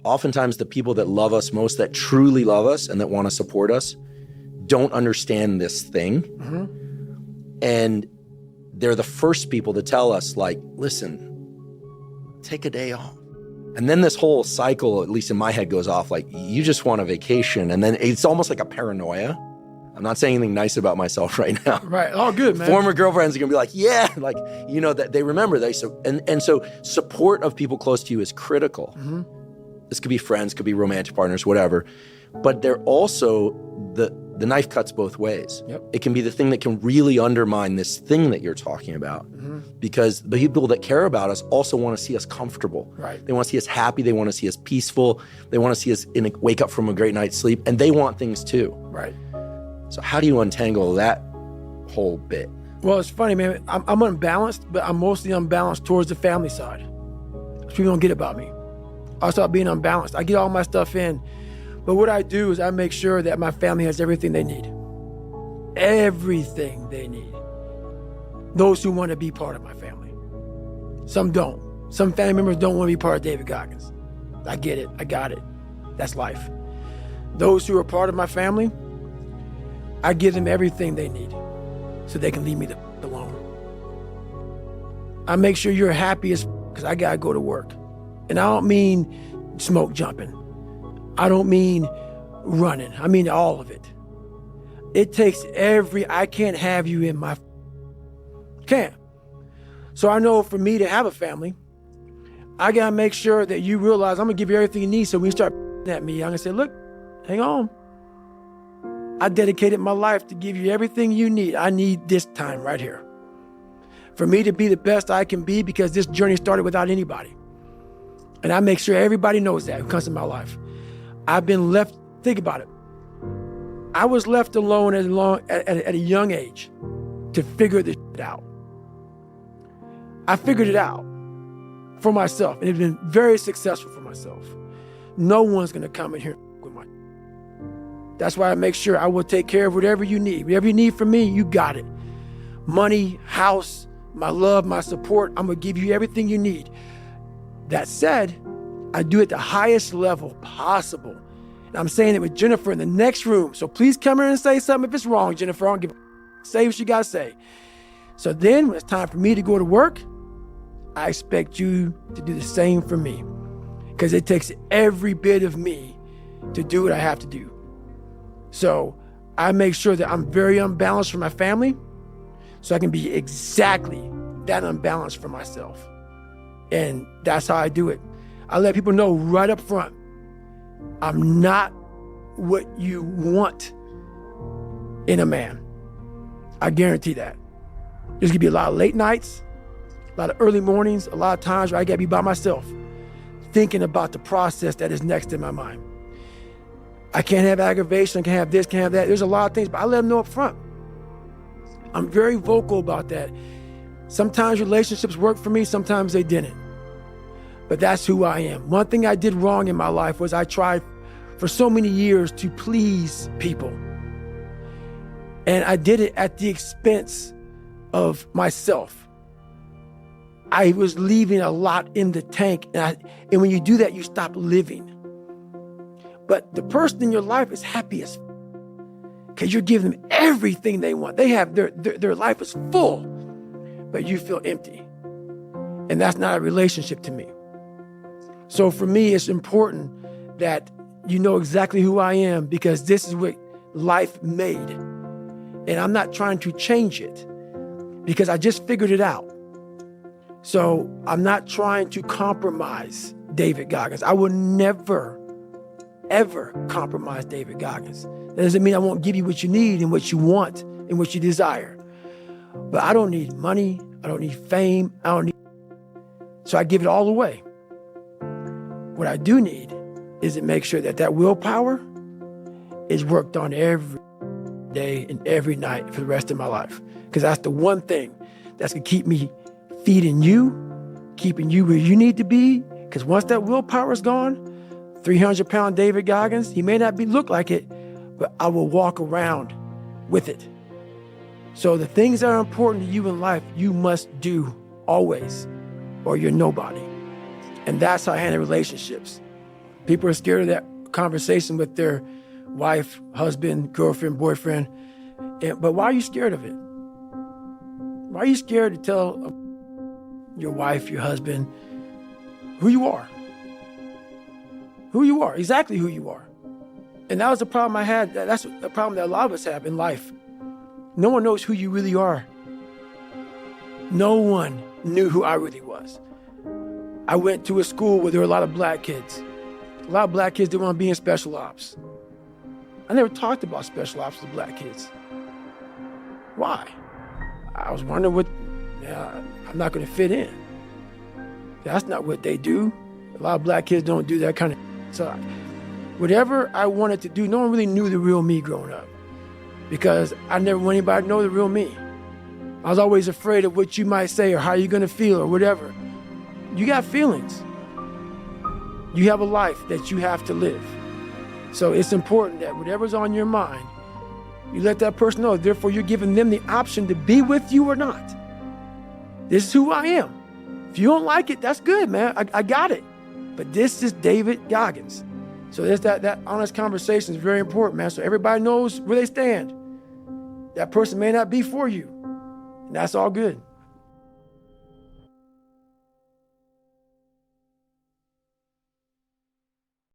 oftentimes the people that love us most, that truly love us and that want to support us, don't understand this thing. And they're the first people to tell us, like, listen, take a day off. And then this whole cycle, at least in my head, goes off like, you just want a vacation. And then it's almost like a paranoia. I'm not saying anything nice about myself right now. Right. All good, man. Former girlfriends are going to be like, yeah, like, you know, that they remember. And so support of people close to you is critical. This could be friends, could be romantic partners, whatever. But they're also, the knife cuts both ways. It can be the thing that can really undermine this thing that you're talking about. Because the people that care about us also want to see us comfortable. They want to see us happy. They want to see us peaceful. They want to see us wake up from a great night's sleep. And they want things too. So how do you untangle that whole bit? Well, it's funny, man. I'm unbalanced, but I'm mostly unbalanced towards the family side. People don't get about me. I start being unbalanced. I get all my stuff in. But what I do is I make sure that my family has everything they need. Everything they need. Those who want to be part of my family. Some don't. Some family members don't want to be part of David Goggins. I get it. I got it. That's life. Those who are part of my family, I give them everything they need so they can leave me alone. I make sure you're happy because I got to go to work. And I don't mean smoke jumping. I don't mean running. I mean all of it. It takes I can't have you in my, can't. So I know for me to have a family, I got to make sure that you realize I'm going to give you everything you need. So when you start at me, I'm going to say, look, hang on. I dedicated my life to give you everything you need. I need this time right here. For me to be the best I can be, because this journey started without anybody. And I make sure everybody knows that who comes in my life. I've been left, think about it. I was left alone at a young age to figure this out. I figured it out for myself, and it's been very successful for myself. No one's gonna come in here with my. That's why I make sure I will take care of whatever you need. Whatever you need from me, you got it. Money, house, my love, my support, I'm gonna give you everything you need. That said, I do it at the highest level possible. And I'm saying it with Jennifer in the next room. So please come here and say something if it's wrong, Jennifer. I don't give a say what you gotta say. So then when it's time for me to go to work, I expect you to do the same for me. Because it takes every bit of me to do what I have to do. So I make sure that I'm very unbalanced for my family so I can be exactly that unbalanced for myself. And that's how I do it. I let people know right up front, I'm not what you want in a man. I guarantee that. There's gonna be a lot of late nights, a lot of early mornings, a lot of times where I gotta be by myself, thinking about the process that is next in my mind. I can't have aggravation, I can't have this, can't have that. There's a lot of things, but I let them know up front. I'm very vocal about that. Sometimes relationships work for me, sometimes they didn't. But that's who I am. One thing I did wrong in my life was I tried for so many years to please people. And I did it at the expense of myself. I was leaving a lot in the tank. And when you do that, you stop living. But the person in your life is happiest because you're giving them everything they want. They have their life is full, but you feel empty. And that's not a relationship to me. So for me, it's important that you know exactly who I am because this is what life made. And I'm not trying to change it because I just figured it out. So I'm not trying to compromise David Goggins. I will never, ever compromise David Goggins. That doesn't mean I won't give you what you need and what you want and what you desire. But I don't need money. I don't need fame. So I give it all away. What I do need is to make sure that willpower is worked on every day and every night for the rest of my life. Because that's the one thing that's going to keep me feeding you, keeping you where you need to be. Because once that willpower is gone, 300-pound David Goggins, he may not look like it, but I will walk around with it. So the things that are important to you in life, you must do always, or you're nobody. And that's how I handle relationships. People are scared of that conversation with their wife, husband, girlfriend, boyfriend. But why are you scared of it? Why are you scared to tell your wife, your husband, who you are? Who you are, exactly who you are. And that was the problem I had. That's the problem that a lot of us have in life. No one knows who you really are. No one knew who I really was. I went to a school where there were a lot of black kids. A lot of black kids didn't want to be in special ops. I never talked about special ops with black kids. Why? I was wondering I'm not going to fit in. That's not what they do. A lot of black kids don't do that kind of. So whatever I wanted to do, no one really knew the real me growing up because I never want anybody to know the real me. I was always afraid of what you might say or how you're going to feel or whatever. You got feelings. You have a life that you have to live. So it's important that whatever's on your mind, you let that person know. Therefore, you're giving them the option to be with you or not. This is who I am. If you don't like it, that's good, man. I got it. But this is David Goggins. So there's that honest conversation is very important, man. So everybody knows where they stand. That person may not be for you. And that's all good.